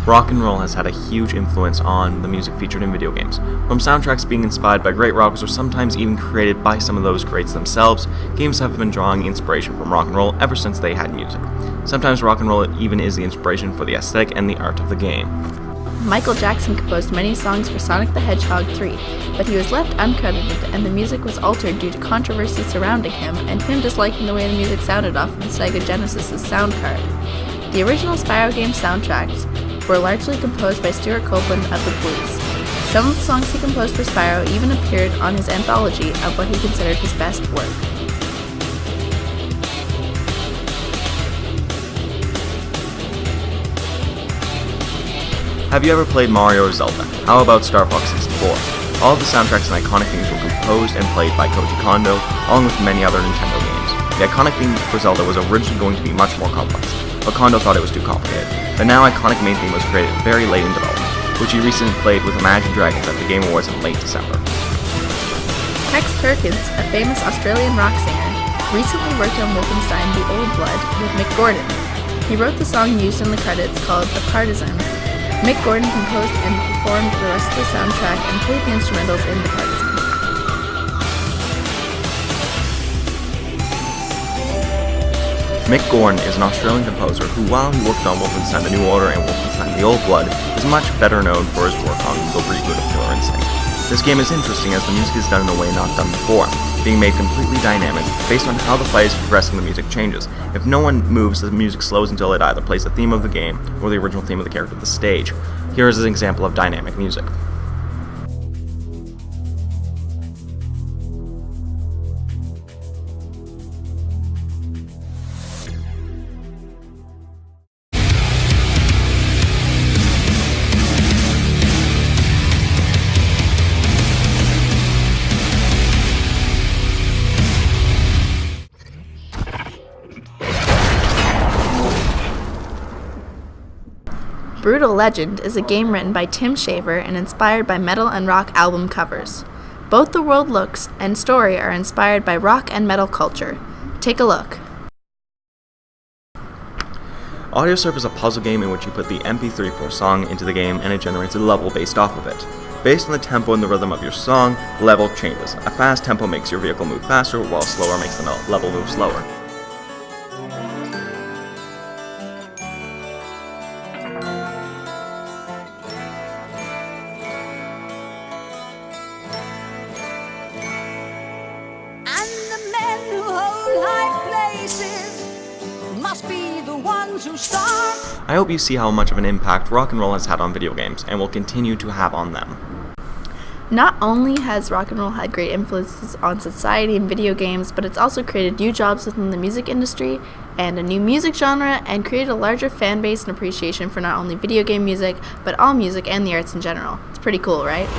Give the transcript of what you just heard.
Rock and roll has had a huge influence on the music featured in video games. From soundtracks being inspired by great rockers or sometimes even created by some of those greats themselves, games have been drawing inspiration from rock and roll ever since they had music. Sometimes rock and roll even is the inspiration for the aesthetic and the art of the game. Michael Jackson composed many songs for Sonic the Hedgehog 3, but he was left uncredited and the music was altered due to controversy surrounding him and him disliking the way the music sounded off of the Sega Genesis' sound card. The original Spyro game soundtracks were largely composed by Stuart Copeland of The Police. Some of the songs he composed for Spyro even appeared on his anthology of what he considered his best work. Have you ever played Mario or Zelda? How about Star Fox 64? All of the soundtracks and iconic themes were composed and played by Koji Kondo, along with many other Nintendo games. The iconic theme for Zelda was originally going to be much more complex, but Kondo thought it was too complicated. The now iconic main theme was created very late in development, which he recently played with Imagine Dragons at the Game Awards in late December. Tex Perkins, a famous Australian rock singer, recently worked on Wolfenstein: The Old Blood with Mick Gordon. He wrote the song used in the credits called The Partisan. Mick Gordon composed and performed the rest of the soundtrack and played the instrumentals in The Partisan. Mick Gordon is an Australian composer who, while he worked on Wolfenstein: The New Order and Wolfenstein: The Old Blood, is much better known for his work on the reboot of Killer Instinct. This game is interesting as the music is done in a way not done before, being made completely dynamic based on how the fight is progressing. The music changes. If no one moves, the music slows until it either plays the theme of the game or the original theme of the character of the stage. Here is an example of dynamic music. Brutal Legend is a game written by Tim Schafer and inspired by metal and rock album covers. Both the world looks and story are inspired by rock and metal culture. Take a look. Audiosurf is a puzzle game in which you put the MP3 for a song into the game and it generates a level based off of it. Based on the tempo and the rhythm of your song, the level changes. A fast tempo makes your vehicle move faster, while slower makes the level move slower. I hope you see how much of an impact rock and roll has had on video games, and will continue to have on them. Not only has rock and roll had great influences on society and video games, but it's also created new jobs within the music industry and a new music genre, and created a larger fan base and appreciation for not only video game music, but all music and the arts in general. It's pretty cool, right?